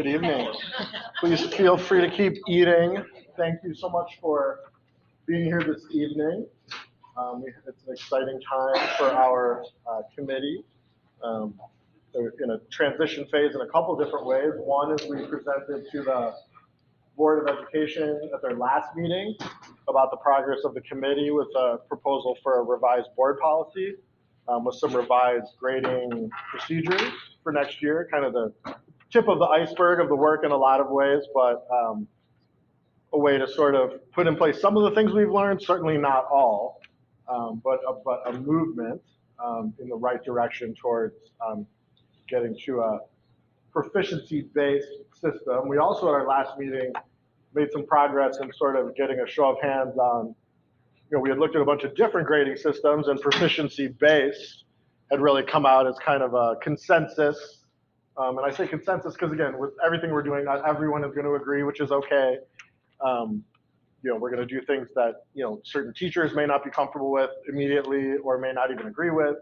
Good evening. Please feel free to keep eating. Thank you so much for being here this evening. It's an exciting time for our committee. Um, they're in a transition phase in a couple different ways. One is we presented to the Board of Education at their last meeting about the progress of the committee with a proposal for a revised board policy with some revised grading procedures for next year, kind of the tip of the iceberg of the work in a lot of ways, but a way to sort of put in place some of the things we've learned, certainly not all, but a movement in the right direction towards getting to a proficiency-based system. We also, at our last meeting, made some progress in sort of getting a show of hands on, we had looked at a bunch of different grading systems, and proficiency-based had really come out as kind of a consensus. And I say consensus because, again, with everything we're doing, not everyone is going to agree, which is okay. We're going to do things that, certain teachers may not be comfortable with immediately or may not even agree with.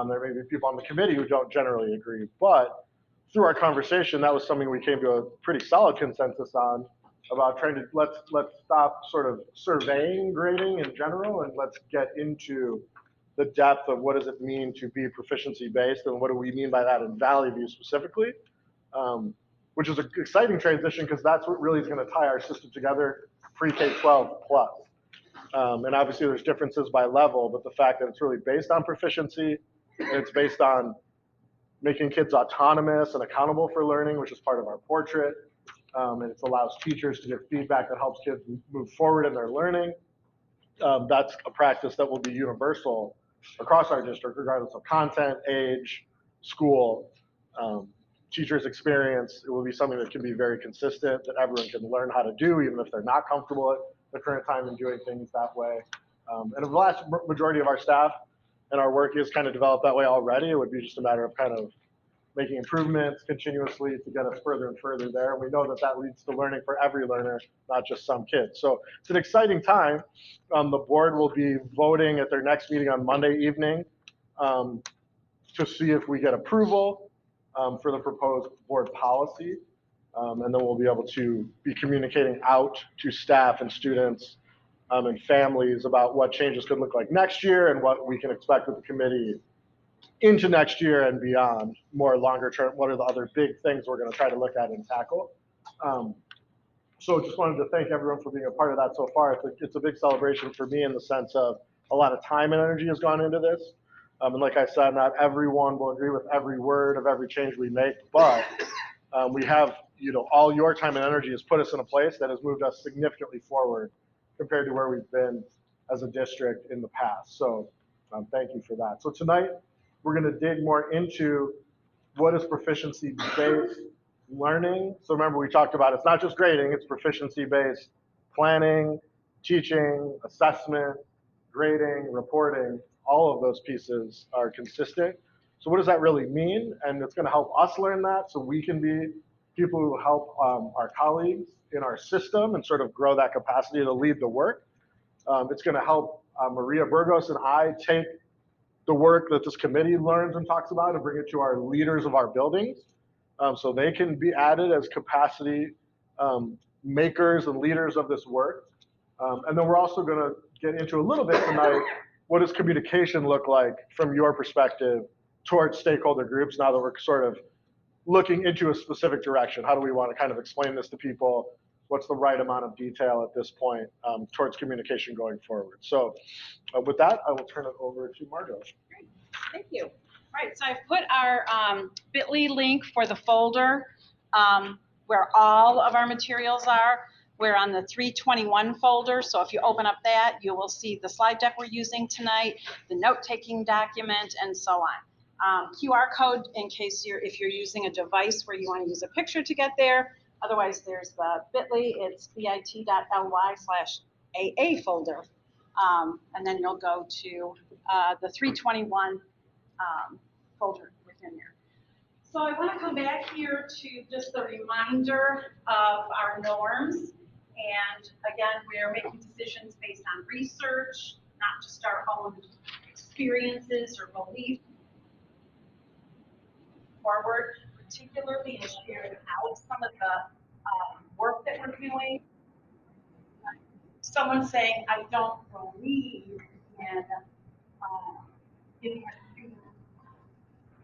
There may be people on the committee who don't generally agree. But through our conversation, that was something we came to a pretty solid consensus on, about trying to let's stop sort of surveying grading in general, and let's get into the depth of what does it mean to be proficiency based, and what do we mean by that in Valley View specifically, which is an exciting transition because that's what really is going to tie our system together, pre-K-12 plus. And obviously there's differences by level, but the fact that it's really based on proficiency and it's based on making kids autonomous and accountable for learning, which is part of our portrait. And it allows teachers to give feedback that helps kids move forward in their learning. That's a practice that will be universal across our district, regardless of content, age, school, teachers' experience. It will be something that can be very consistent, that everyone can learn how to do, even if they're not comfortable at the current time in doing things that way. And the vast majority of our staff and our work is kind of developed that way already. It would be just a matter of kind of making improvements continuously to get us further and further there. And we know that that leads to learning for every learner, not just some kids. So it's an exciting time. The board will be voting at their next meeting on Monday evening to see if we get approval for the proposed board policy. And then we'll be able to be communicating out to staff and students and families about what changes could look like next year and what we can expect with the committee into next year and beyond, more longer term. What are the other big things we're going to try to look at and tackle? So just wanted to thank everyone for being a part of that so far. It's a big celebration for me in the sense of a lot of time and energy has gone into this. And like I said, not everyone will agree with every word of every change we make, but we have, all your time and energy has put us in a place that has moved us significantly forward compared to where we've been as a district in the past. So thank you for that. So tonight, we're going to dig more into what is proficiency-based learning. So remember, we talked about it's not just grading, it's proficiency-based planning, teaching, assessment, grading, reporting. All of those pieces are consistent. So what does that really mean? And it's going to help us learn that so we can be people who help our colleagues in our system and sort of grow that capacity to lead the work. It's going to help Maria Burgos and I take the work that this committee learns and talks about and bring it to our leaders of our buildings so they can be added as capacity makers and leaders of this work. And then we're also going to get into a little bit tonight, what does communication look like from your perspective towards stakeholder groups now that we're sort of looking into a specific direction? How do we want to kind of explain this to people? What's the right amount of detail at this point towards communication going forward? So with that, I will turn it over to Margot. Great, thank you. All right, so I've put our bit.ly link for the folder where all of our materials are. We're on the 321 folder, so if you open up that, you will see the slide deck we're using tonight, the note-taking document, and so on. QR code in case if you're using a device where you want to use a picture to get there. Otherwise, there's the bit.ly, it's bit.ly/AA folder. And then you'll go to the 321 folder within there. So I want to come back here to just a reminder of our norms. And again, we're making decisions based on research, not just our own experiences or beliefs. Forward particularly in sharing out some of the work that we're doing. Someone saying, I don't believe in giving our students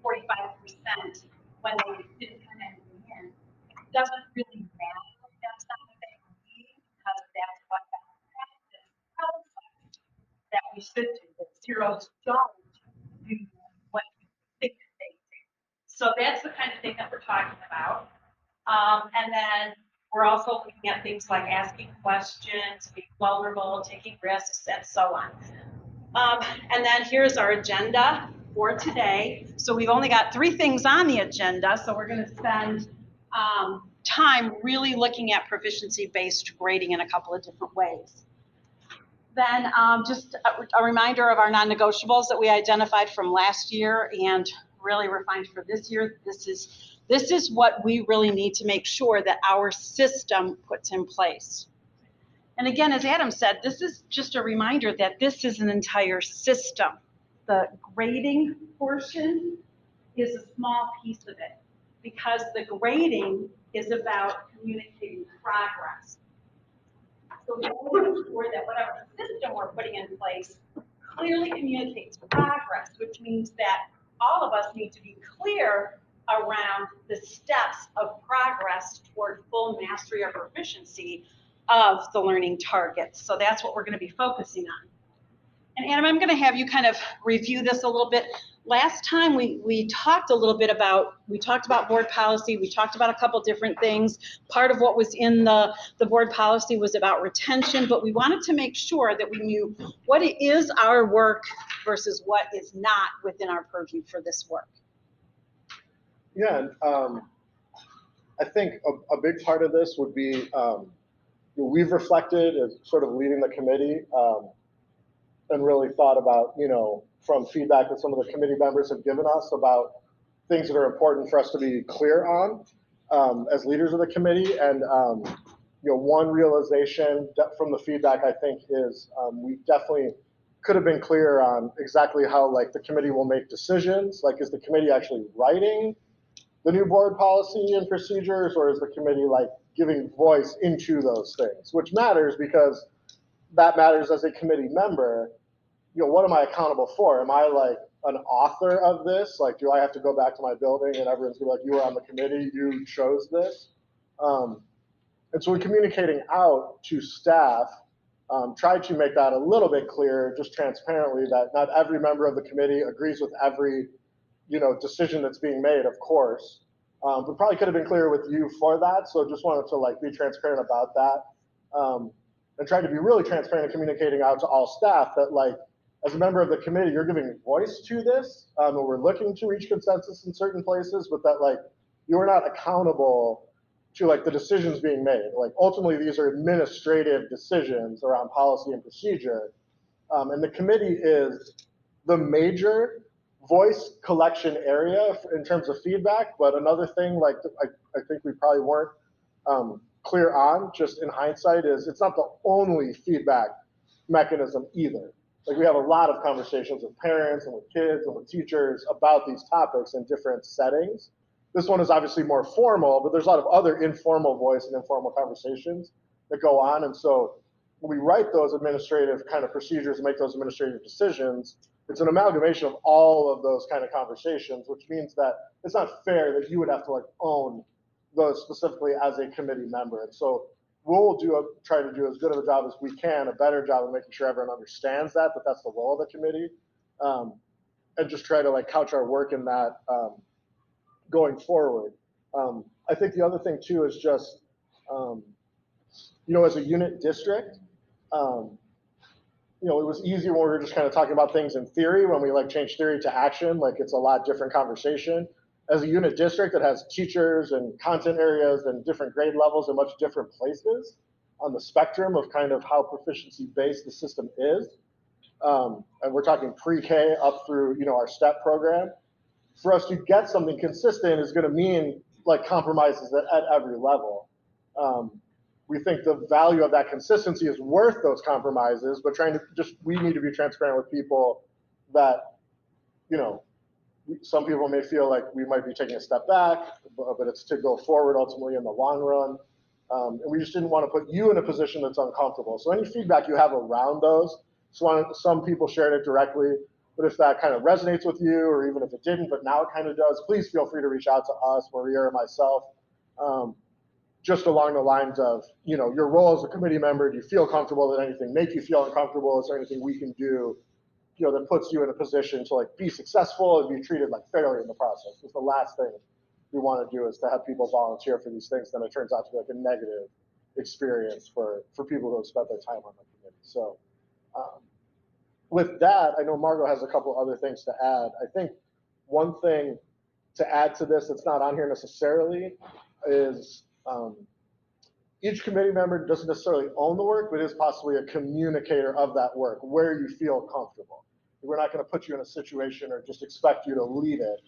45% when they didn't turn anything in. It doesn't really matter if that's not what they believe, because that's what that practice tells us that we should do. That zeros don't do what you think they do. So that's the kind of thing that we're talking about. And then we're also looking at things like asking questions, being vulnerable, taking risks, and so on. And then here's our agenda for today. So we've only got 3 things on the agenda, so we're going to spend time really looking at proficiency-based grading in a couple of different ways. Then just a reminder of our non-negotiables that we identified from last year and really refined for this year. This is what we really need to make sure that our system puts in place. And again, as Adam said, this is just a reminder that this is an entire system. The grading portion is a small piece of it, because the grading is about communicating progress. So we want to ensure that whatever system we're putting in place clearly communicates progress, which means that all of us need to be clear around the steps of progress toward full mastery or proficiency of the learning targets. So that's what we're going to be focusing on. And Adam, I'm going to have you kind of review this a little bit. Last time we talked a little bit about, we talked about board policy, we talked about a couple different things. Part of what was in the board policy was about retention, but we wanted to make sure that we knew what is our work versus what is not within our purview for this work. Yeah, I think a big part of this would be we've reflected as sort of leading the committee and really thought about, from feedback that some of the committee members have given us about things that are important for us to be clear on as leaders of the committee. And one realization from the feedback, I think, is we definitely could have been clear on exactly how the committee will make decisions. Is the committee actually writing the new board policy and procedures, or is the committee giving voice into those things? Which matters, because that matters as a committee member. What am I accountable for? Am I an author of this? Do I have to go back to my building and everyone's gonna be like, you were on the committee, you chose this? And so we're communicating out to staff, try to make that a little bit clearer, just transparently, that not every member of the committee agrees with every decision that's being made, of course. But probably could have been clearer with you for that. So just wanted to be transparent about that. And trying to be really transparent and communicating out to all staff that as a member of the committee, you're giving voice to this, and we're looking to reach consensus in certain places, but that you are not accountable to the decisions being made. Ultimately, these are administrative decisions around policy and procedure, and the committee is the major voice collection area in terms of feedback. But another thing, I think we probably weren't clear on, just in hindsight, is it's not the only feedback mechanism either. We have a lot of conversations with parents and with kids and with teachers about these topics in different settings. This one is obviously more formal, but there's a lot of other informal voice and informal conversations that go on. And so when we write those administrative kind of procedures and make those administrative decisions, it's an amalgamation of all of those kind of conversations, which means that it's not fair that you would have to own those specifically as a committee member. And so we'll try to do as good of a job as we can, a better job of making sure everyone understands that that's the role of the committee, and just try to couch our work in that going forward. I think the other thing too is just, as a unit district, it was easy when we were just kind of talking about things in theory. When we change theory to action, it's a lot different conversation. As a unit district that has teachers and content areas and different grade levels in much different places on the spectrum of kind of how proficiency-based the system is, and we're talking pre-K up through our STEP program, for us to get something consistent is going to mean compromises at every level. We think the value of that consistency is worth those compromises, but we need to be transparent with people that, some people may feel like we might be taking a step back, but it's to go forward ultimately in the long run. And we just didn't want to put you in a position that's uncomfortable. So any feedback you have around those, some people shared it directly, but if that kind of resonates with you, or even if it didn't, but now it kind of does, please feel free to reach out to us, Maria or myself, just along the lines of, your role as a committee member, do you feel comfortable? Did anything make you feel uncomfortable? Is there anything we can do, that puts you in a position to be successful and be treated fairly in the process? Because the last thing we want to do is to have people volunteer for these things, then it turns out to be a negative experience for people who have spent their time on the committee. So with that, I know Margot has a couple other things to add. I think one thing to add to this that's not on here necessarily is each committee member doesn't necessarily own the work, but is possibly a communicator of that work where you feel comfortable. We're not going to put you in a situation or just expect you to lead it.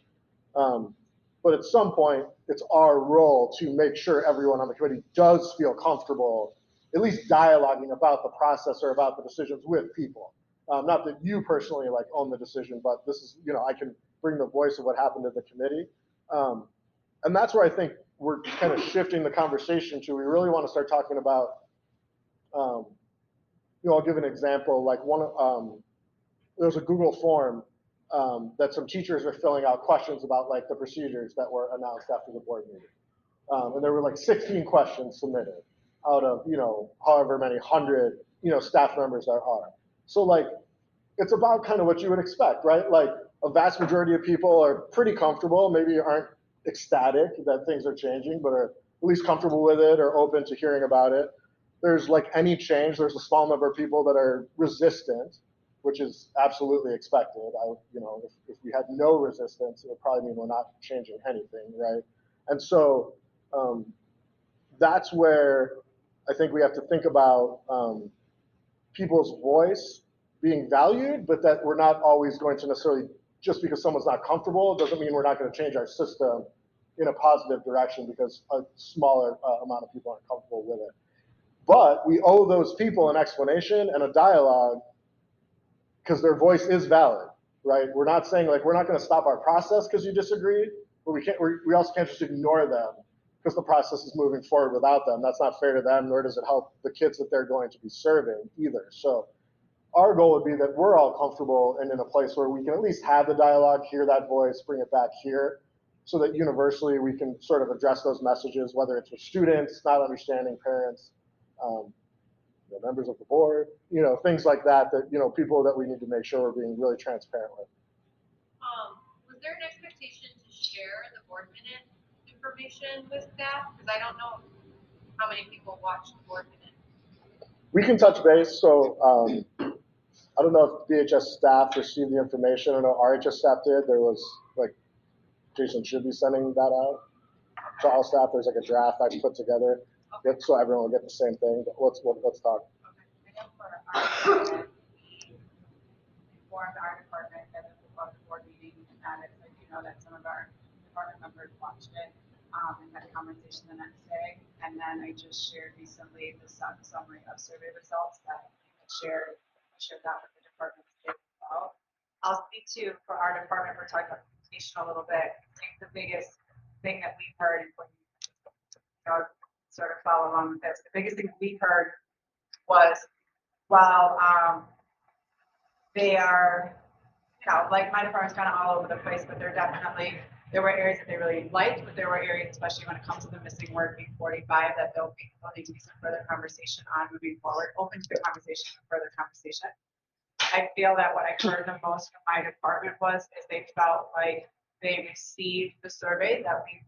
But at some point, it's our role to make sure everyone on the committee does feel comfortable, at least dialoguing about the process or about the decisions with people. Not that you personally own the decision, but this is, I can bring the voice of what happened to the committee. And that's where I think we're kind of shifting the conversation to. We really want to start talking about, I'll give an example. There's a Google form that some teachers are filling out questions about the procedures that were announced after the board meeting. And there were 16 questions submitted out of, however many hundred, staff members there are. So it's about kind of what you would expect, right? A vast majority of people are pretty comfortable, maybe aren't ecstatic that things are changing, but are at least comfortable with it or open to hearing about it. There's any change, there's a small number of people that are resistant, which is absolutely expected. If we had no resistance, it would probably mean we're not changing anything, right? And so that's where I think we have to think about people's voice being valued, but that we're not always going to necessarily, just because someone's not comfortable, doesn't mean we're not going to change our system in a positive direction because a smaller amount of people aren't comfortable with it. But we owe those people an explanation and a dialogue because their voice is valid, right? We're not saying we're not going to stop our process because you disagree, but we also can't just ignore them because the process is moving forward without them. That's not fair to them, nor does it help the kids that they're going to be serving either. So our goal would be that we're all comfortable and in a place where we can at least have the dialogue, hear that voice, bring it back here, so that universally we can sort of address those messages, whether it's with students, not understanding parents, members of the board, things like that, people that we need to make sure we're being really transparent with. Was there an expectation to share the board minute information with staff? Because I don't know how many people watch the board minute. We can touch base. So I don't know if BHS staff received the information. I know RHS staff did. There was Jason should be sending that out to all staff. There's a draft I put together, okay, so everyone will get the same thing. But let's talk. Okay. I know for our department, we informed our department that this was about the board meeting and that it, that some of our department members watched it and had a conversation the next day. And then I just shared recently the summary of survey results that I shared that with the department as well. I'll speak to, for our department, we're talking about communication a little bit. I think the biggest thing that we've heard, and sort of follow along with this, the biggest thing we heard was, while they are, my department's kind of all over the place, but there were areas that they really liked, but there were areas, especially when it comes to the missing word being 45, that there'll need to be some further conversation on moving forward, open to the conversation, further conversation. I feel that what I heard the most from my department is they felt like they received the survey that we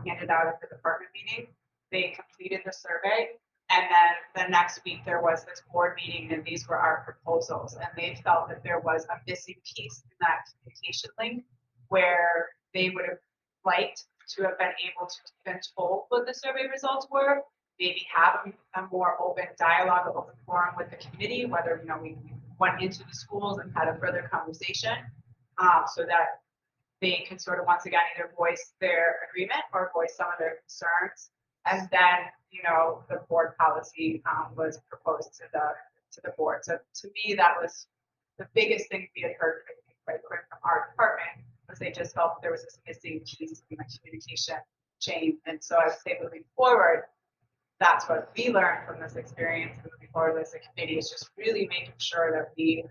handed out at the department meeting. They completed the survey, and then the next week there was this board meeting, and these were our proposals. And they felt that there was a missing piece in that communication link where they would have liked to have been able to have been told what the survey results were, maybe have a more open dialogue, an open forum with the committee, whether we went into the schools and had a further conversation, so that they can sort of once again either voice their agreement or voice some of their concerns. And then the board policy was proposed to the board. So to me, that was the biggest thing we had heard, quite quick, from our department, because they just felt there was this missing piece in the communication chain. And so I would say moving forward, that's what we learned from this experience. And moving forward as a committee is just really making sure that we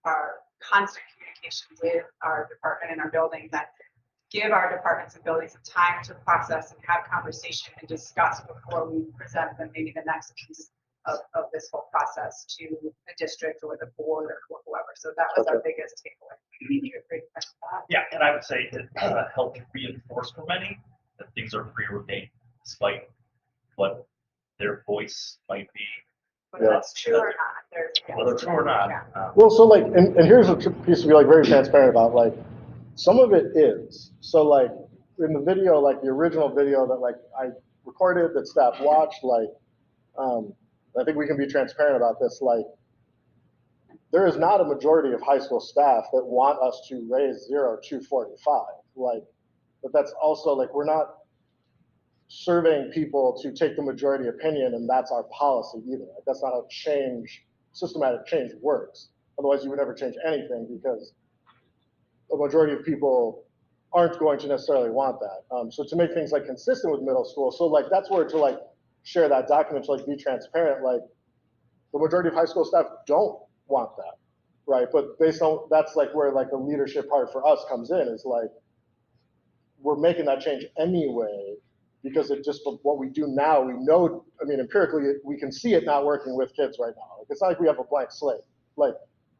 are constant communication with our department and our building, that give our departments and buildings some time to process and have conversation and discuss before we present them maybe the next piece of this whole process to the district or the board or whoever. So that was our biggest takeaway. Yeah, and I would say it helped reinforce for many that things are preordained, despite what their voice might be. Whether that's true or not. Whether true or not. Yeah. Well, so like, and here's a piece to be like very transparent about, like, some of it is. So like, in the video, like the original video that like I recorded, that staff watched, like, I think we can be transparent about this, like, there is not a majority of high school staff that want us to raise 0 to 45. Like, but that's also like, we're not surveying people to take the majority opinion and that's our policy either. Like, that's not how systematic change works. Otherwise you would never change anything, because a majority of people aren't going to necessarily want that. So to make things like consistent with middle school, so like that's where to like share that document, to like be transparent, like the majority of high school staff don't want that, right? But based on, that's like where like the leadership part for us comes in, is like, we're making that change anyway, because it just, what we do now, we know, I mean, empirically, we can see it not working with kids right now. Like, it's not like we have a blank slate. Like,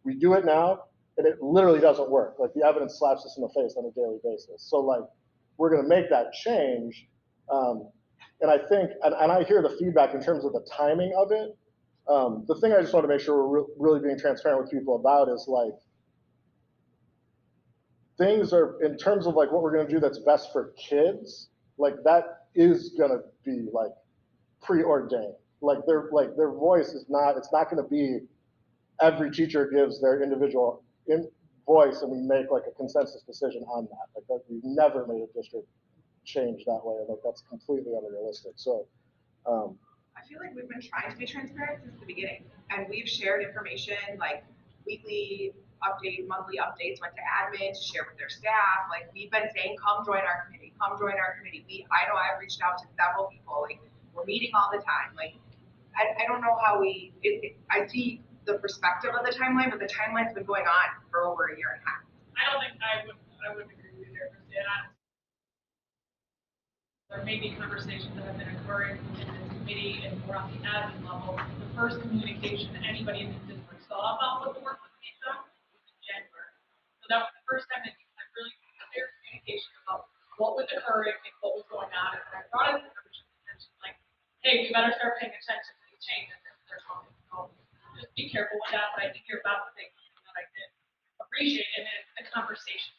we do it now, and it literally doesn't work. Like, the evidence slaps us in the face on a daily basis. So, like, we're gonna make that change. And I think, and I hear the feedback in terms of the timing of it. The thing I just want to make sure we're really being transparent with people about is like, things are, in terms of like what we're going to do that's best for kids, like that is going to be like preordained. Like their voice is not, it's not going to be every teacher gives their individual voice and we make like a consensus decision on that. Like that, we've never made a district change that way. Like that's completely unrealistic. So I feel like we've been trying to be transparent since the beginning, and we've shared information like weekly updates, monthly updates, went to admin to share with their staff. Like we've been saying, come join our committee, come join our committee. I know I've reached out to several people, like we're meeting all the time. Like I don't know how I see the perspective of the timeline, but the timeline's been going on for over a year and a half. I don't think I would agree with you there, Christina. There may be conversations that have been occurring in this committee and more on the admin level. The first communication that anybody in the district saw about what the work was being done was in January. So that was the first time that you had really clear communication about what was occurring and what was going on. And I brought it to everyone's attention, like, hey, we better start paying attention to these changes that they're talking about. Just be careful with that, but I think you're about to say something that I did appreciate, and it's the conversation.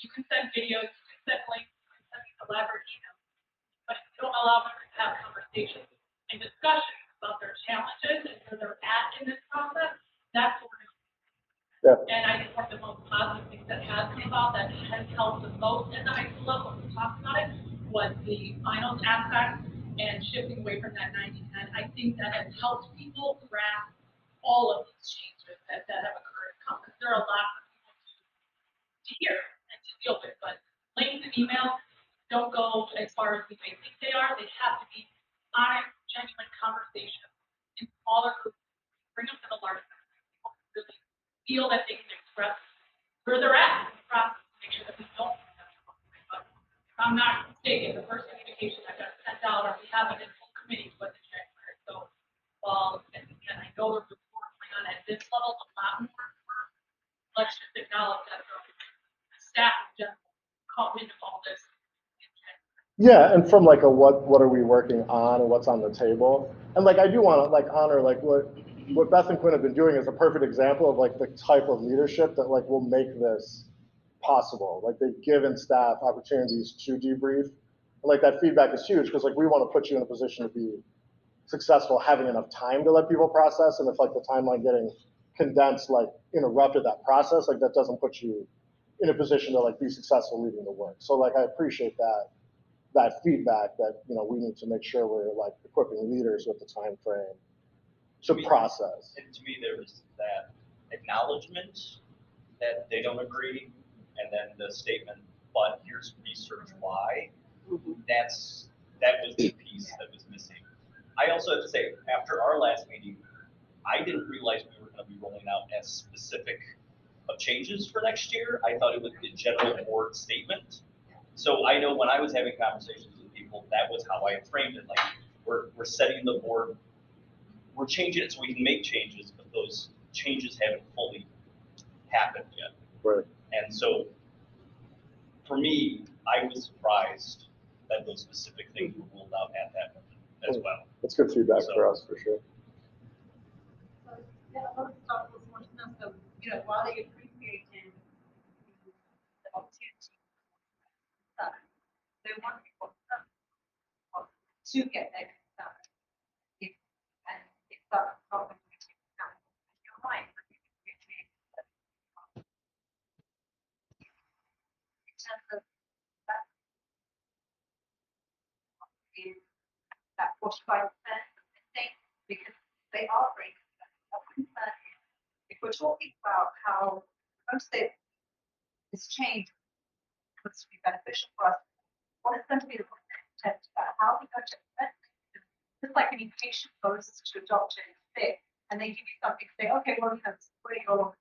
You can send videos, you can send links, you can send elaborate emails. But if you don't allow them to have conversations and discussions about their challenges and where they're at in this process, that's what we're going to do. Yeah. And I think one of the most positive things that has come about that has helped the most at the high school level, when we talked about it, was the finals aspect and shifting away from that 90-10. I think that has helped people grasp all of these changes that have occurred, because there are a lot for people to hear and to deal with. But links and emails don't go as far as we may think they are. They have to be honest, genuine conversations in smaller groups. Bring them to the larger group. People can really feel that they can express where they're at in the process to make sure that we don't. But if I'm not mistaken, the first communication that got sent out on behalf of this whole committee was in January. So while, and I know there's report going on at this level, a lot more. Let's just acknowledge that the staff in general caught wind of all this. yeah, and from like a what are we working on and what's on the table, and like I do want to like honor like what Beth and Quinn have been doing is a perfect example of like the type of leadership that like will make this possible. Like they've given staff opportunities to debrief, and like that feedback is huge, because like we want to put you in a position to be successful, having enough time to let people process, and if like the timeline getting condensed like interrupted that process, like that doesn't put you in a position to like be successful leading the work. So like I appreciate that feedback, that we need to make sure we're like equipping leaders with the time frame to process. And to me, there was that acknowledgement that they don't agree, and then the statement, but here's research why. Mhm. That was the piece that was missing. I also have to say, after our last meeting, I didn't realize we were going to be rolling out as specific of changes for next year. I thought it would be a general board statement. So I know when I was having conversations with people, that was how I framed it. Like we're setting the board, we're changing it so we can make changes, but those changes haven't fully happened yet. Right. And so for me, I was surprised that those specific things were rolled out at that moment as well. That's good feedback So- for us, for sure. So, yeah, a lot of stuff was wanting us to, while they appreciated the opportunity, they want people to get their concern. If that's not going to be taken out, you're right. In terms of that, is that 45% of mistakes, because they are great. If we're talking about how most of this change going to be beneficial for us, what is going to be the content about how are we going to implement it? Just like any patient goes to a doctor and sick, and they give you something to say, okay, well, that's where your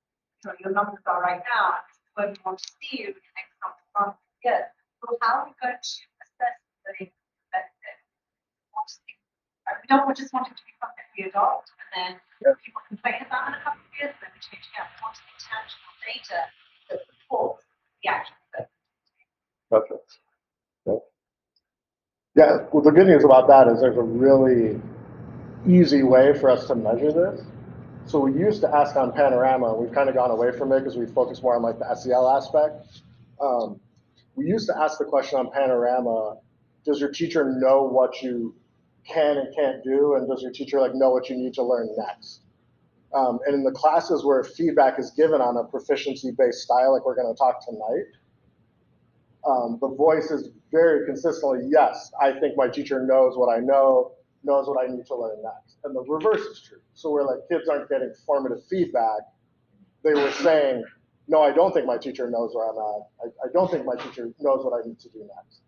numbers are right now, where we want to see you in the next couple of months. Yes. So how are we going to assess the benefit? We don't just want it to be something we adopt and then people complain about in a couple of years, then we change it out. We want to see tangible data that supports the action. Perfect. Yeah, well, the good news about that is there's a really easy way for us to measure this. So we used to ask on Panorama, we've kind of gone away from it because we focus more on like the SEL aspect. We used to ask the question on Panorama, does your teacher know what you can and can't do? And does your teacher like know what you need to learn next? And in the classes where feedback is given on a proficiency-based style, like we're going to talk tonight, the voice is very consistently, yes, I think my teacher knows what I know, knows what I need to learn next. And the reverse is true. So where like kids aren't getting formative feedback, they were saying, no, I don't think my teacher knows where I'm at. I don't think my teacher knows what I need to do next.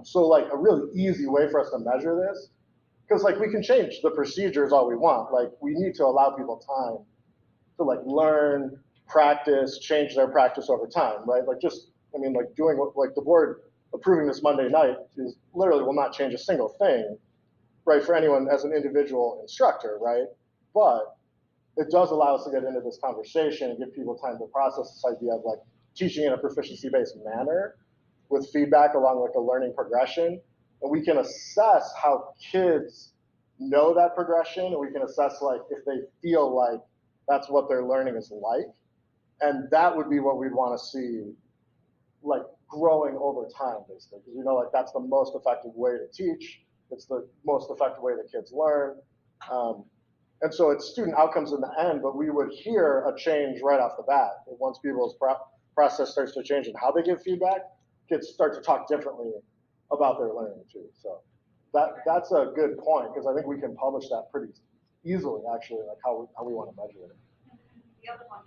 So like a really easy way for us to measure this, because like we can change the procedures all we want. Like we need to allow people time to like learn, practice, change their practice over time, right? Like just, I mean, like doing what, like the board approving this Monday night is literally will not change a single thing, right, for anyone as an individual instructor, right? But it does allow us to get into this conversation and give people time to process this idea of like teaching in a proficiency-based manner with feedback along like a learning progression. And we can assess how kids know that progression, and we can assess like if they feel like that's what their learning is like. And that would be what we'd want to see like growing over time, basically, because we know like that's the most effective way to teach. It's the most effective way that kids learn. And so it's student outcomes in the end, but we would hear a change right off the bat. Once people's process starts to change and how they give feedback, kids start to talk differently about their learning too. So that's a good point, because I think we can publish that pretty easily, actually, like how we want to measure it. The other one,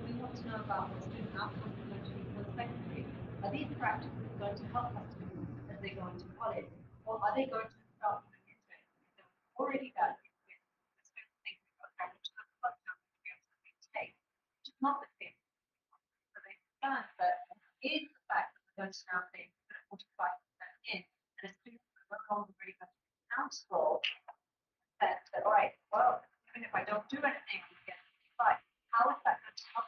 we want to know about what student outcomes are going to be post-secondary. Are these practices going to help us as they go into college, or are they going to start moving into it? They're already done with the student thinking program, which is a functional experience that we take, which is not the case. So they understand that is the fact that we're going to now say 45% in, and a student is no longer really going to be accountable. That all right, well, even if I don't do anything, we get 55. How is that going to help?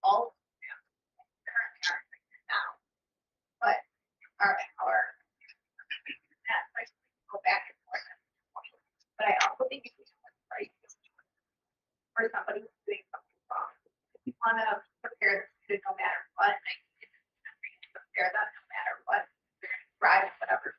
All now, but our go back and forth. But I also think it's right for somebody who's doing something wrong. You want to prepare the student no matter what, prepare them no matter what, thrive whatever.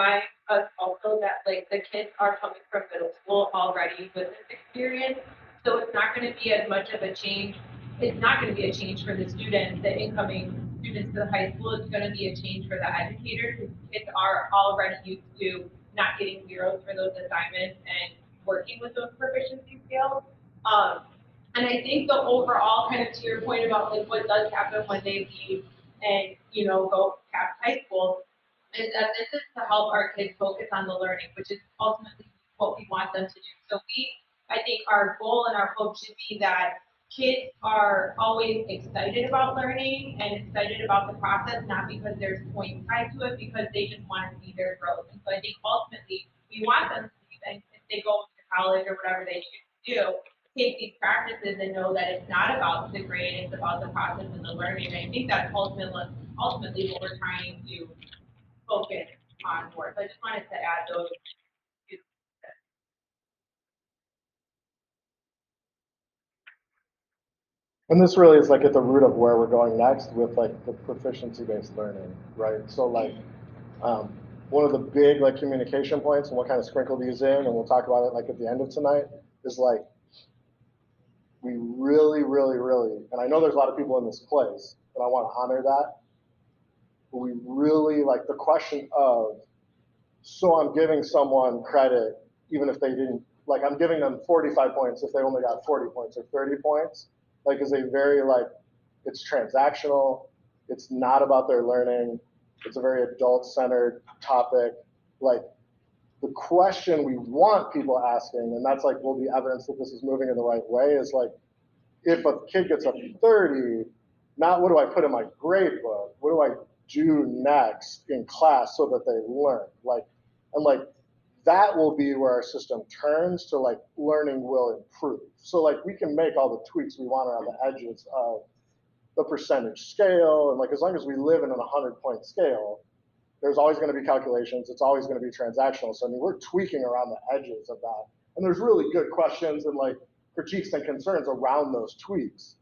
remind us also that like the kids are coming from middle school already with this experience. So it's not gonna be as much of a change. It's not gonna be a change for the students, the incoming students to the high school. It's gonna be a change for the educators. Kids are already used to not getting zeros for those assignments and working with those proficiency skills. And I think the overall kind of to your point about like what does happen when they leave and, you know, go past high school, is that this is to help our kids focus on the learning, which is ultimately what we want them to do. So I think our goal and our hope should be that kids are always excited about learning and excited about the process, not because there's points tied to it, because they just want to see their growth. And so I think ultimately we want them to, and if they go to college or whatever they choose to do, take these practices and know that it's not about the grade, it's about the process and the learning. And I think that's ultimately what we're trying to focus on more. So I just wanted to add those two. And this really is like at the root of where we're going next with like the proficiency-based learning, right? So like one of the big like communication points, and we'll kind of sprinkle these in, and we'll talk about it like at the end of tonight, is like we really, really, really, and I know there's a lot of people in this place, and I want to honor that, but we really like the question of, so I'm giving someone credit even if they didn't, like I'm giving them 45 points if they only got 40 points or 30 points, like is a very like, it's transactional, it's not about their learning, it's a very adult-centered topic. Like the question we want people asking, and that's like will be evidence that this is moving in the right way, is like, if a kid gets a 30, not what do I put in my grade book, what do I do next in class so that they learn? Like, and like that will be where our system turns to like learning will improve. So like we can make all the tweaks we want around the edges of the percentage scale, and like as long as we live in an 100-point scale, there's always going to be calculations. It's always going to be transactional. So I mean, we're tweaking around the edges of that, and there's really good questions and like critiques and concerns around those tweaks.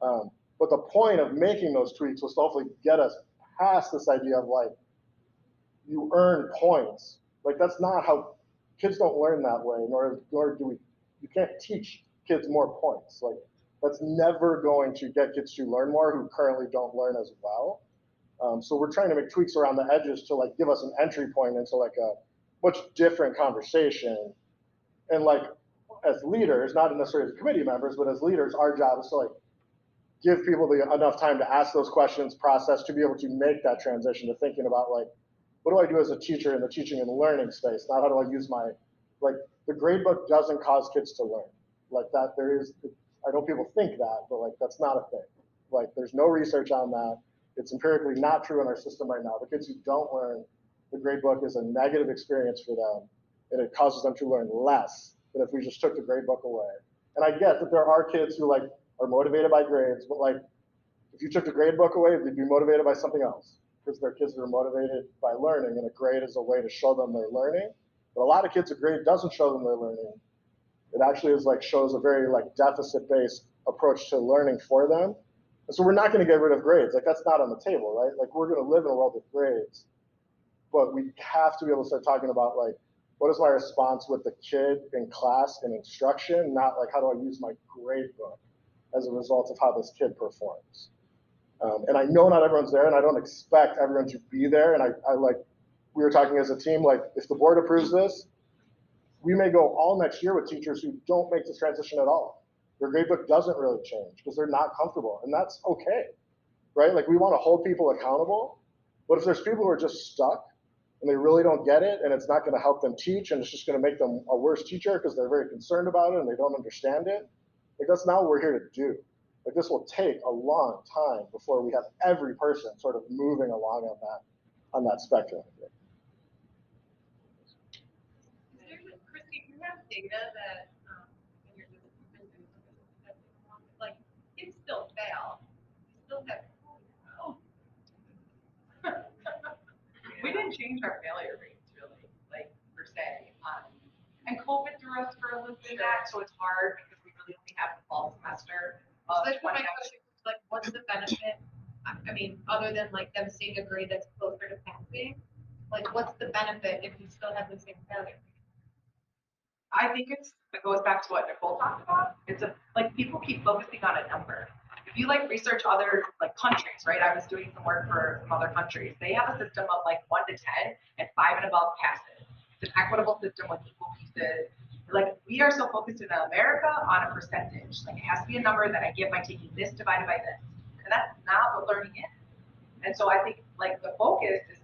But the point of making those tweaks was to hopefully get us past this idea of like you earn points. Like that's not how kids don't learn that way. Nor do we. You can't teach kids more points. Like that's never going to get kids to learn more who currently don't learn as well. So we're trying to make tweaks around the edges to like give us an entry point into like a much different conversation. And like as leaders, not necessarily as committee members, but as leaders, our job is to like give people enough time to ask those questions, process, to be able to make that transition to thinking about like, what do I do as a teacher in the teaching and learning space? Not how do I use my, like the grade book doesn't cause kids to learn. Like that there is, I know people think that, but like that's not a thing. Like there's no research on that. It's empirically not true in our system right now. The kids who don't learn, the grade book is a negative experience for them, and it causes them to learn less than if we just took the grade book away. And I get that there are kids who like are motivated by grades, but like if you took the grade book away, they'd be motivated by something else because they're kids that are motivated by learning, and a grade is a way to show them they're learning. But a lot of kids, a grade doesn't show them they're learning. It actually is like shows a very like deficit-based approach to learning for them. And so we're not going to get rid of grades. Like that's not on the table, right? Like we're going to live in a world with grades, but we have to be able to start talking about like, what is my response with the kid in class and instruction, not like how do I use my grade book as a result of how this kid performs. And I know not everyone's there, and I don't expect everyone to be there. And I like, we were talking as a team, like if the board approves this, we may go all next year with teachers who don't make this transition at all. Their grade book doesn't really change because they're not comfortable, and that's okay, right? Like we want to hold people accountable, but if there's people who are just stuck and they really don't get it, and it's not going to help them teach, and it's just going to make them a worse teacher because they're very concerned about it and they don't understand it, like that's not what we're here to do. Like this will take a long time before we have every person sort of moving along on that spectrum. Christy, do you have data that, when you're doing like, kids still fail, you still have. We didn't change our failure rates really, like per se. And COVID threw us for a loop in that, so it's hard because we really only have the fall semester. So that's what my question is, like, what's the benefit? I mean, other than like them seeing a grade that's closer to passing, Like, what's the benefit if you still have the same failure? I think it goes back to what Nicole talked about. Like people keep focusing on a number. If you like research other like countries, right? I was doing some work for some other countries. They have a system of like 1 to 10 and 5 and above passes. It's an equitable system with equal pieces. Like we are so focused in America on a percentage. Like it has to be a number that I get by taking this divided by this. And that's not what learning is. And so I think like the focus is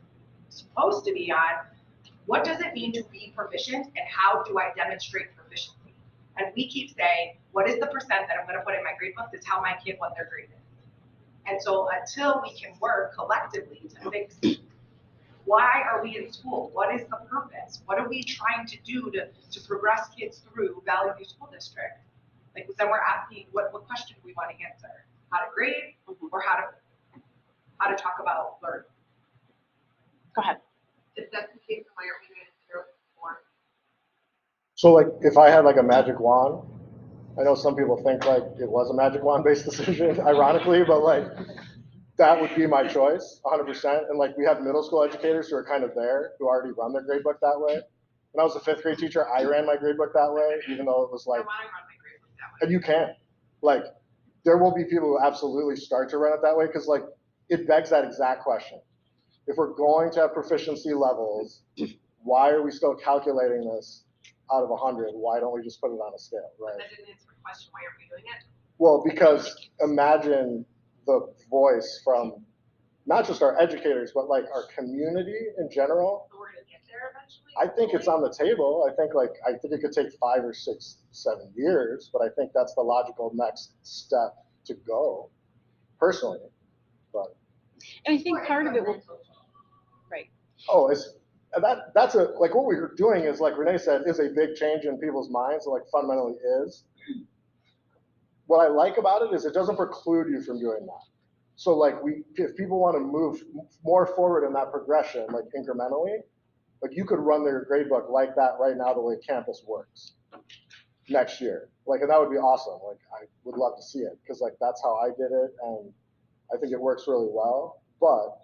supposed to be on what does it mean to be proficient and how do I demonstrate proficiency? And we keep saying, what is the percent that I'm going to put in my grade book? That's how my kid what their grade is. And so until we can work collectively to fix why are we in school? What is the purpose? What are we trying to do to progress kids through Valley View School District? Like then we're asking what question do we want to answer? How to grade or how to talk about learning? Go ahead. If that's the case, why aren't we doing it 0 to 4? So like, if I had like a magic wand, I know some people think like it was a magic wand based decision, ironically, but like, that would be my choice, 100%. And like, we have middle school educators who are kind of there, who already run their grade book that way. When I was a 5th grade teacher, I ran my grade book that way, even though it was I like, want to run my grade book that way. and you can. Like, there will be people who absolutely start to run it that way, because like, it begs that exact question. If we're going to have proficiency levels, why are we still calculating this out of 100? Why don't we just put it on a scale, right? That didn't answer the question. Why aren't we doing it? Well, because imagine the voice from not just our educators, but like our community in general. So we're going to get there eventually? I think it's on the table. I think it could take 5 or 6, 7 years, but I think that's the logical next step to go, personally. But And I think part of it will, right. oh, that's like what we're doing is, like Renee said, is a big change in people's minds. Like fundamentally is. What I like about it is it doesn't preclude you from doing that. So like if people want to move more forward in that progression, like incrementally, like you could run their grade book like that right now, the way campus works next year. Like, and that would be awesome. Like I would love to see it, because like that's how I did it, and I think it works really well. But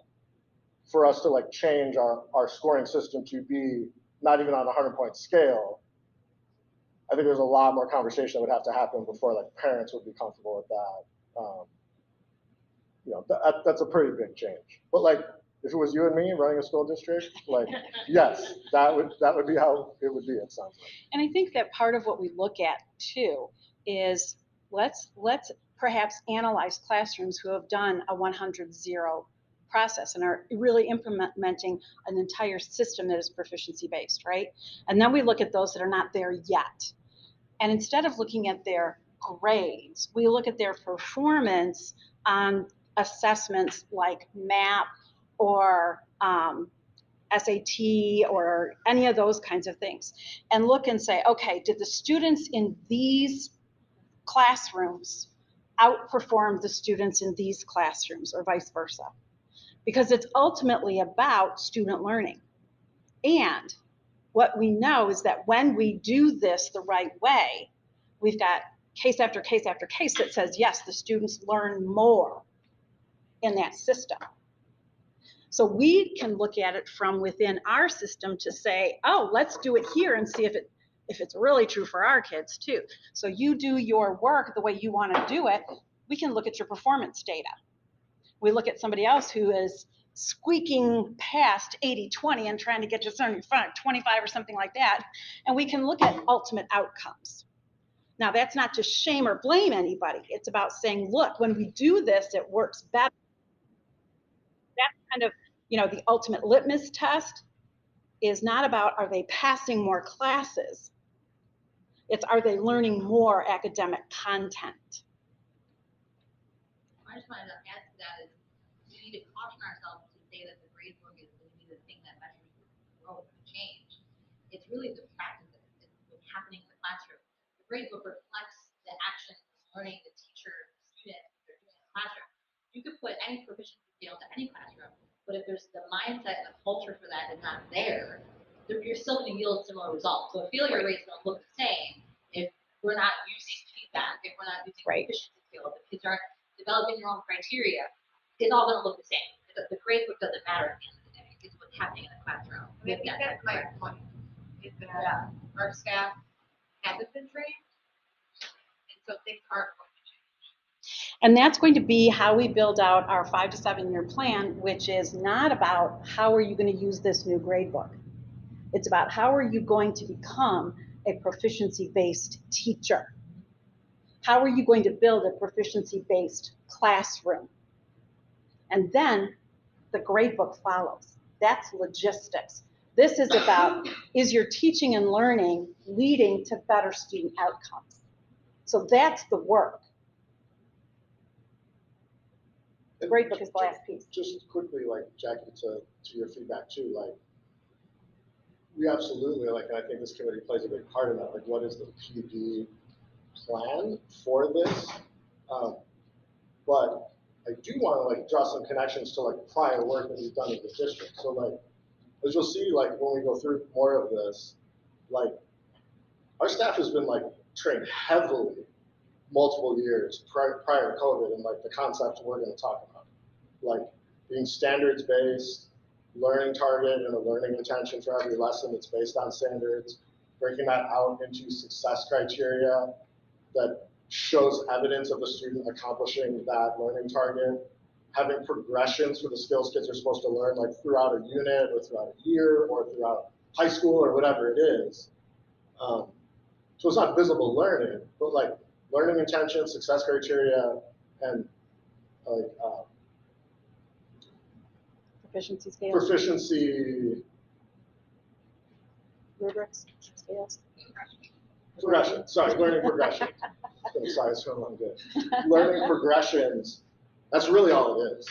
for us to like change our scoring system to be not even on a 100-point scale, I think there's a lot more conversation that would have to happen before like parents would be comfortable with that. That's a pretty big change. But like, if it was you and me running a school district, like, yes, that would be how it would be, it sounds like. And I think that part of what we look at too is let's perhaps analyze classrooms who have done a 100-0 process and are really implementing an entire system that is proficiency based, right? And then we look at those that are not there yet. And instead of looking at their grades, we look at their performance on assessments like MAP or SAT or any of those kinds of things, and look and say, okay, did the students in these classrooms outperform the students in these classrooms, or vice versa? Because it's ultimately about student learning. And what we know is that when we do this the right way, we've got case after case after case that says, yes, the students learn more in that system. So we can look at it from within our system to say, oh, let's do it here and see if it's really true for our kids too. So you do your work the way you want to do it. We can look at your performance data. We look at somebody else who is squeaking past 80-20 and trying to get to 75, 25 or something like that. And we can look at ultimate outcomes. Now, that's not to shame or blame anybody. It's about saying, look, when we do this, it works better. That's kind of, the ultimate litmus test is not about are they passing more classes. It's are they learning more academic content. I just wanted to add to that is we need to caution ourselves to say that the grade book is going to be the thing that measures growth and change. It's really the practice of it. It's what's happening in the classroom. The grade book reflects the actions, the learning, the teacher, the student, they're doing in the classroom. You could put any proficiency scale to any classroom, but if there's the mindset and the culture for that is not there, you're still going to yield similar results. So a failure rate's going to look the same if we're not using feedback, if we're not using proficiency scales, if kids aren't developing their own criteria, it's all going to look the same. The grade book doesn't matter at the end of the day. It's what happening in the classroom. And I think that's my point, is that our staff hasn't been trained, and so things aren't going to change. And that's going to be how we build out our 5 to 7 year plan, which is not about how are you going to use this new grade book. It's about how are you going to become a proficiency-based teacher? How are you going to build a proficiency-based classroom? And then the grade book follows. That's logistics. This is about, is your teaching and learning leading to better student outcomes? So that's the work. The grade book is the last piece. Just quickly, like Jackie, to your feedback too, like we absolutely, like, and I think this committee plays a big part in that, like what is the PD plan for this? But I do want to like draw some connections to like prior work that we've done in the district. So like, as you'll see, like when we go through more of this, like our staff has been like trained heavily multiple years prior to COVID and like the concepts we're going to talk about, like being standards-based, learning target and a learning intention for every lesson that's based on standards, breaking that out into success criteria that shows evidence of the student accomplishing that learning target, having progressions for the skills kids are supposed to learn, like throughout a unit or throughout a year or throughout high school or whatever it is. So it's not visible learning, but like learning intention, success criteria, and like Proficiency scales, proficiency rubrics, scales. progression. Sorry, learning progression. Sorry, so I'm good. Learning progressions. That's really all it is.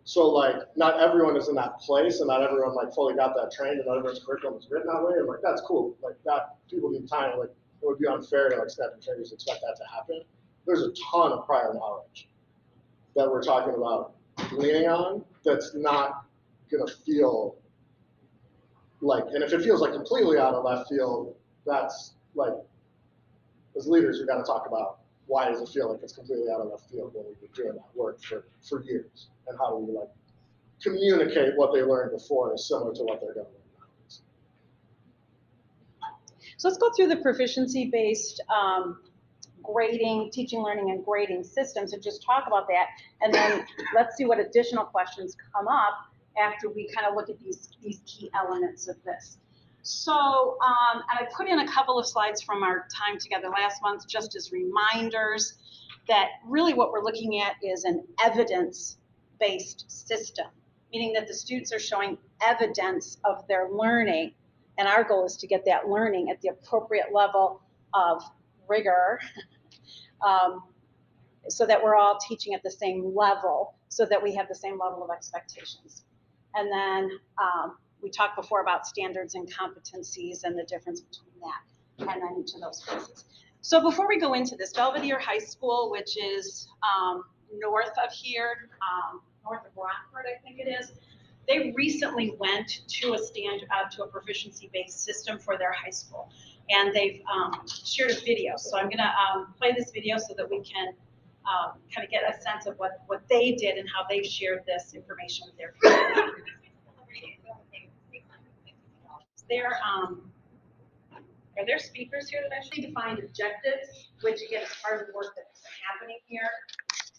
So like, not everyone is in that place, and not everyone like fully got that trained, and not everyone's curriculum is written that way. And like, that's cool. Like that, people need time. Like, it would be unfair to like staff and trainers expect that to happen. There's a ton of prior knowledge that we're talking about leaning on that's not gonna feel like, and if it feels like completely out of left field, that's like, as leaders, we gotta talk about why does it feel like it's completely out of left field when we've been doing that work for years, and how do we like communicate what they learned before is similar to what they're gonna learn now. So let's go through the proficiency-based grading, teaching, learning, and grading systems and just talk about that. And then let's see what additional questions come up after we kind of look at these key elements of this. So, and I put in a couple of slides from our time together last month just as reminders that really what we're looking at is an evidence-based system, meaning that the students are showing evidence of their learning. And our goal is to get that learning at the appropriate level of rigor so that we're all teaching at the same level, so that we have the same level of expectations. And then we talked before about standards and competencies and the difference between that and then each of those pieces. So before we go into this, Belvedere High School, which is north of here, north of Rockford, I think it is, they recently went to a proficiency-based system for their high school, and they've shared a video. So I'm gonna play this video so that we can kind of get a sense of what they did and how they've shared this information with their community. Are there speakers here that actually define objectives, which again is part of the work that's happening here?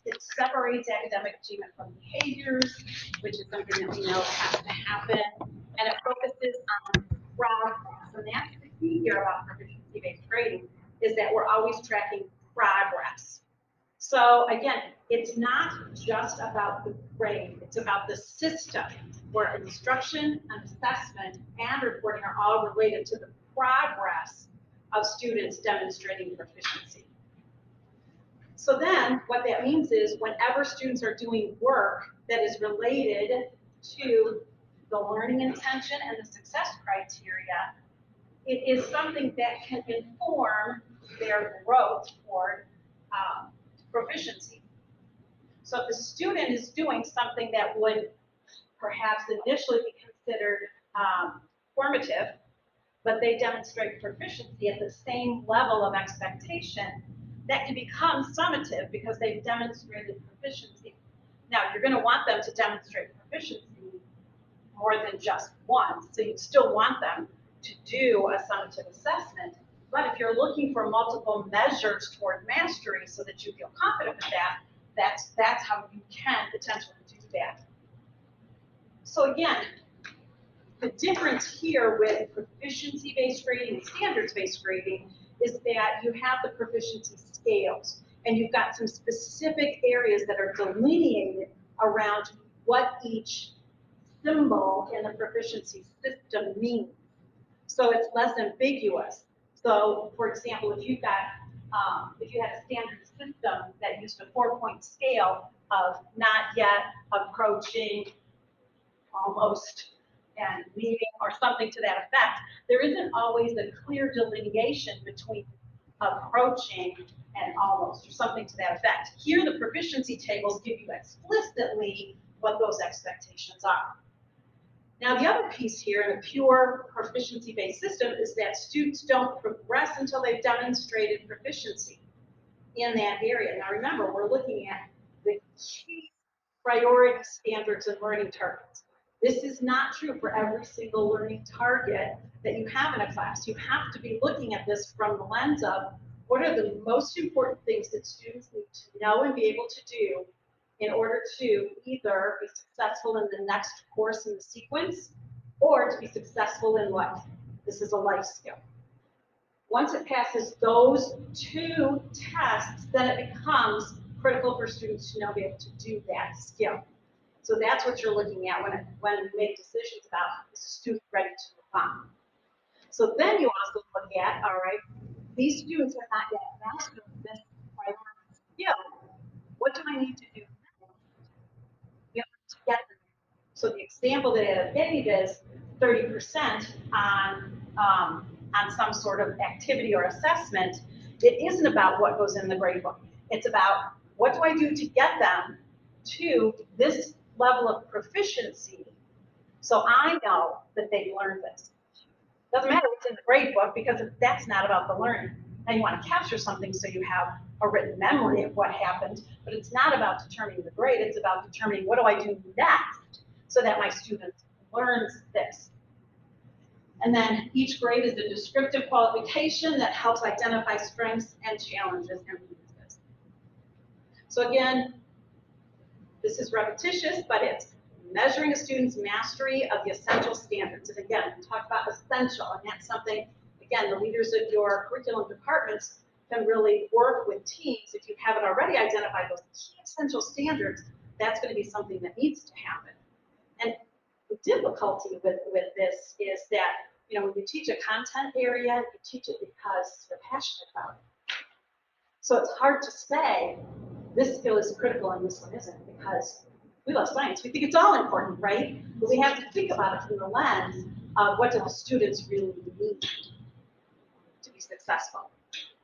It separates academic achievement from behaviors, which is something that we know has to happen, and it focuses on progress. And that's the key here about proficiency-based grading, is that we're always tracking progress. So again, it's not just about the grade, it's about the system where instruction and assessment and reporting are all related to the progress of students demonstrating proficiency. So then what that means is whenever students are doing work that is related to the learning intention and the success criteria, it is something that can inform their growth toward proficiency. So if the student is doing something that would perhaps initially be considered formative, but they demonstrate proficiency at the same level of expectation, that can become summative because they've demonstrated proficiency. Now, you're going to want them to demonstrate proficiency more than just one. So you'd still want them to do a summative assessment. But if you're looking for multiple measures toward mastery so that you feel confident with that, that's how you can potentially do that. So again, the difference here with proficiency-based grading and standards-based grading is that you have the proficiency scales, and you've got some specific areas that are delineated around what each symbol in the proficiency system means. So it's less ambiguous. So, for example, if you had a standard system that used a 4-point scale of not yet, approaching, almost, and meeting, or something to that effect, there isn't always a clear delineation between approaching and almost, or something to that effect. Here, the proficiency tables give you explicitly what those expectations are. Now, the other piece here in a pure proficiency-based system is that students don't progress until they've demonstrated proficiency in that area. Now, remember, we're looking at the key priority standards and learning targets. This is not true for every single learning target that you have in a class. You have to be looking at this from the lens of what are the most important things that students need to know and be able to do in order to either be successful in the next course in the sequence or to be successful in life. This is a life skill. Once it passes those two tests, then it becomes critical for students to now be able to do that skill. So that's what you're looking at when you make decisions about is the student ready to move on. So then you also look at, all right, these students have not yet mastered this priority skill. What do I need to do in order to get them? So the example that I gave is 30% on some sort of activity or assessment. It isn't about what goes in the grade book. It's about what do I do to get them to this level of proficiency so I know that they learned this. Doesn't matter what's in the grade book because that's not about the learning. Now you want to capture something so you have a written memory of what happened, but it's not about determining the grade, it's about determining what do I do next so that my student learns this. And then each grade is a descriptive qualification that helps identify strengths and challenges and weaknesses. So again, this is repetitious, but it's measuring a student's mastery of the essential standards. And again, we talked about essential, and that's something, again, the leaders of your curriculum departments can really work with teams. If you haven't already identified those key essential standards, that's going to be something that needs to happen. And the difficulty with this is that, you know, when you teach a content area, you teach it because you're passionate about it. So it's hard to say this skill is critical and this one isn't, because we love science. We think it's all important, right? But we have to think about it from the lens of what do the students really need to be successful.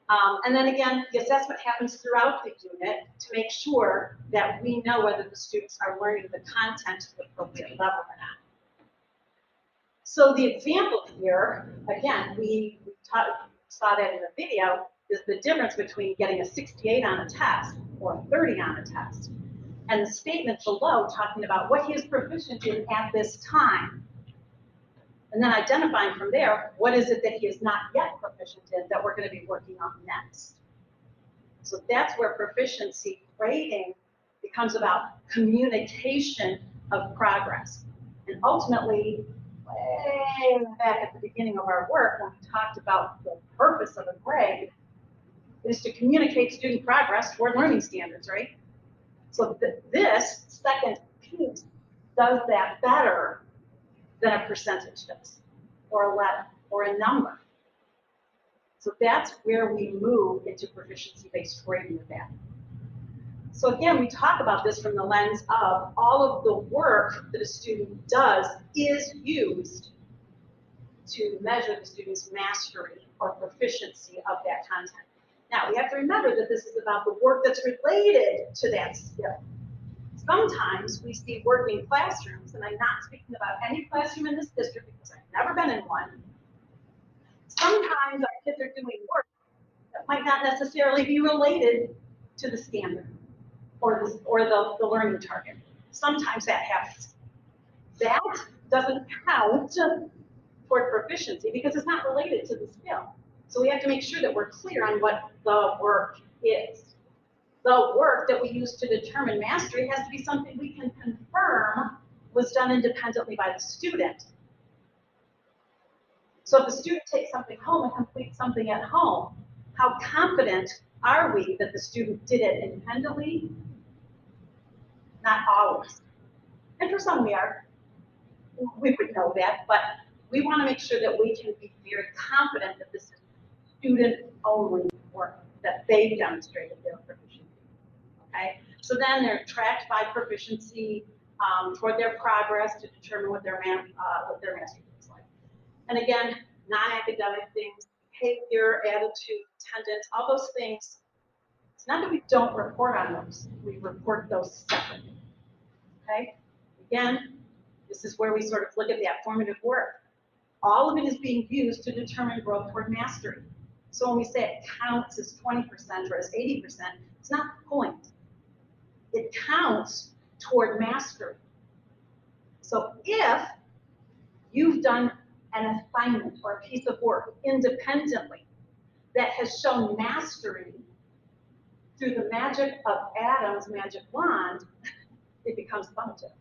And then again, the assessment happens throughout the unit to make sure that we know whether the students are learning the content to the appropriate level or not. So the example here, again, we saw that in the video, is the difference between getting a 68 on a test or a 30 on a test. And the statement below talking about what he is proficient in at this time. And then identifying from there, what is it that he is not yet proficient in that we're going to be working on next. So that's where proficiency grading becomes about communication of progress. And ultimately, way back at the beginning of our work, when we talked about the purpose of a grade, is to communicate student progress toward learning standards, right? So this second piece does that better than a percentage does, or a letter, or a number. So that's where we move into proficiency-based grading with that. So again, we talk about this from the lens of all of the work that a student does is used to measure the student's mastery or proficiency of that content. Now, we have to remember that this is about the work that's related to that skill. Sometimes we see work in classrooms, and I'm not speaking about any classroom in this district because I've never been in one. Sometimes our kids are doing work that might not necessarily be related to the standard or the learning target. Sometimes that happens. That doesn't count toward proficiency because it's not related to the skill. So we have to make sure that we're clear on what the work is. The work that we use to determine mastery has to be something we can confirm was done independently by the student. So if the student takes something home and completes something at home, how confident are we that the student did it independently? Not always. And for some we are. We would know that, but we want to make sure that we can be very confident that this is student-only work, that they've demonstrated their proficiency. Okay? So then they're tracked by proficiency toward their progress to determine what their mastery looks like. And again, non-academic things, behavior, attitude, attendance, all those things. It's not that we don't report on those. We report those separately. Okay? Again, this is where we sort of look at that formative work. All of it is being used to determine growth toward mastery. So when we say it counts as 20% or as 80%, it's not the point. It counts toward mastery. So if you've done an assignment or a piece of work independently that has shown mastery through the magic of Adam's magic wand, it becomes summative.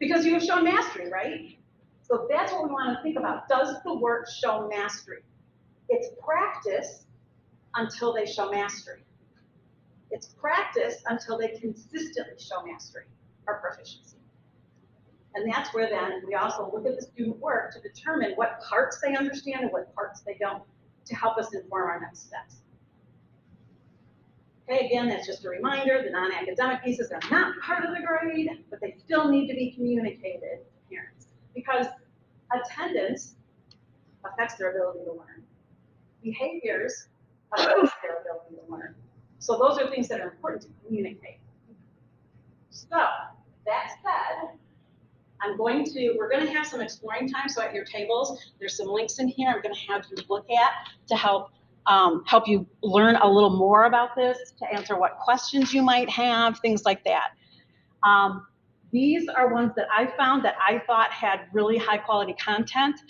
Because you have shown mastery, right? So that's what we want to think about. Does the work show mastery? It's practice until they show mastery. It's practice until they consistently show mastery or proficiency. And that's where then we also look at the student work to determine what parts they understand and what parts they don't, to help us inform our next steps. Okay, again, that's just a reminder, the non-academic pieces are not part of the grade, but they still need to be communicated to parents because attendance affects their ability to learn. Behaviors affects their ability to learn. So those are things that are important to communicate. So that said, we're going to have some exploring time. So at your tables, there's some links in here I'm going to have you look at to help you learn a little more about this, to answer what questions you might have, things like that. These are ones that I found that I thought had really high quality content,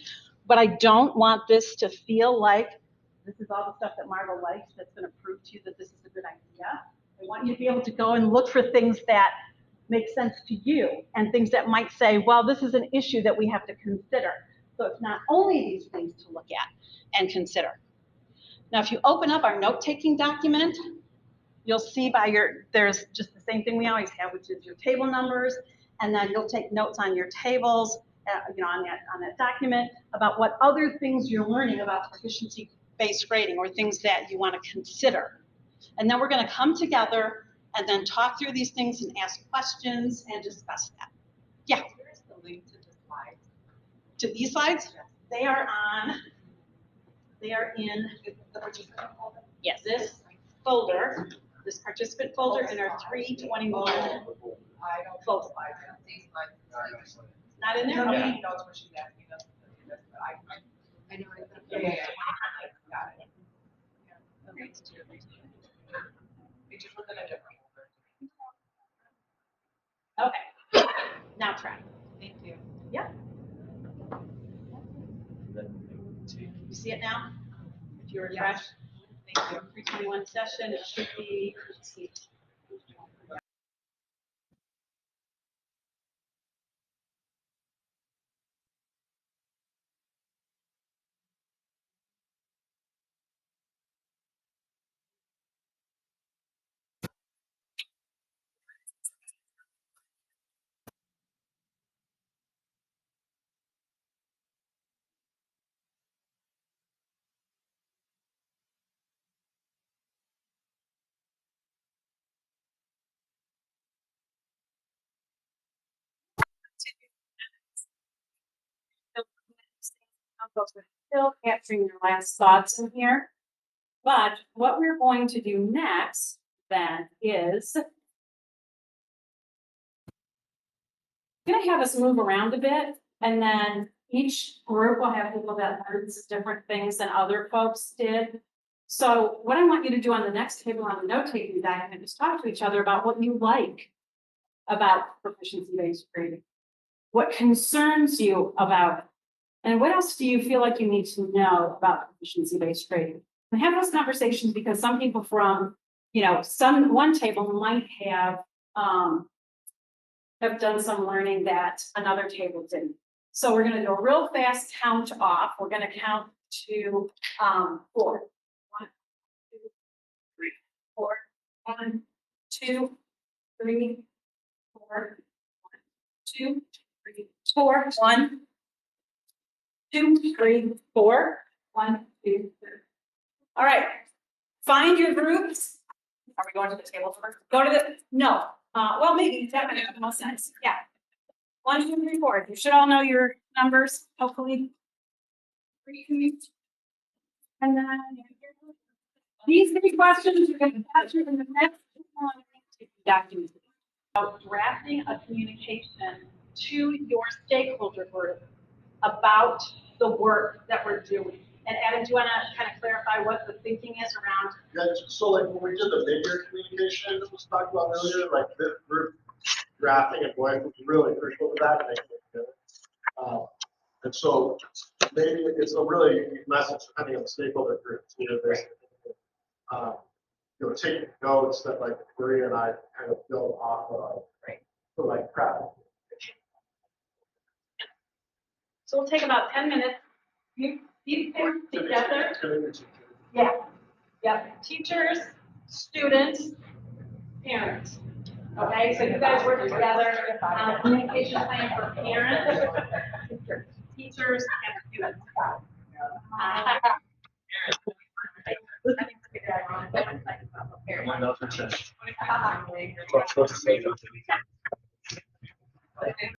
but I don't want this to feel like this is all the stuff that Marva likes that's going to prove to you that this is a good idea. I want you to be able to go and look for things that make sense to you and things that might say, well, this is an issue that we have to consider. So it's not only these things to look at and consider. Now, if you open up our note-taking document, you'll see there's just the same thing we always have, which is your table numbers, and then you'll take notes on your tables, on that document about what other things you're learning about proficiency-based grading or things that you want to consider. And then we're going to come together and then talk through these things and ask questions and discuss that. Yeah. Where's the link to the slides? To these slides, they are in The participant folder? yes, this folder, this participant folder in our 321 I don't folder. slides, I don't see slides. Not in there? No, Okay. he knows what she's asking us to do this, but I know. yeah. Got it. We just look at a different folder. Okay. Now try. Thank you. Yep. You see it now? If you refresh, Thank you. 321 session, it should be, let's see. Still capturing your last thoughts in here. But what we're going to do next then is going to have us move around a bit, and then each group will have people that learned different things than other folks did. So what I want you to do on the next table on the note-taking document is talk to each other about what you like about proficiency-based grading. what concerns you about it? And what else do you feel like you need to know about proficiency-based grading? And have those conversations because some people from, one table might have done some learning that another table didn't. So we're gonna do a real fast count off. We're gonna count to 4. 1, 2, 3, 4. 1, 2, 3, 4. 1, 2, 3, 4. 1, 2, 3, 4. 1, 2, 3. All right. Find your groups. Are we going to the table first? Go to the, no, well, maybe that might make the most sense. Yeah. 1, 2, 3, 4. You should all know your numbers, hopefully. And then these 3 questions you're going to answer in the next document. About drafting a communication to your stakeholder group about the work that we're doing. And Adam, do you want to kind of clarify what the thinking is around? Yeah, so like when we did the mid-year communication that was talked about earlier, like this group drafting and voice was really crucial to that. And so maybe it's a really unique message depending on the stakeholder group. Taking notes that like Maria and I kind of build off of. Right. For like craft. So we'll take about 10 minutes. These things together. Yeah. Yep. Teachers, students, parents. Okay, so you guys work together on a communication plan for parents, teachers, and students.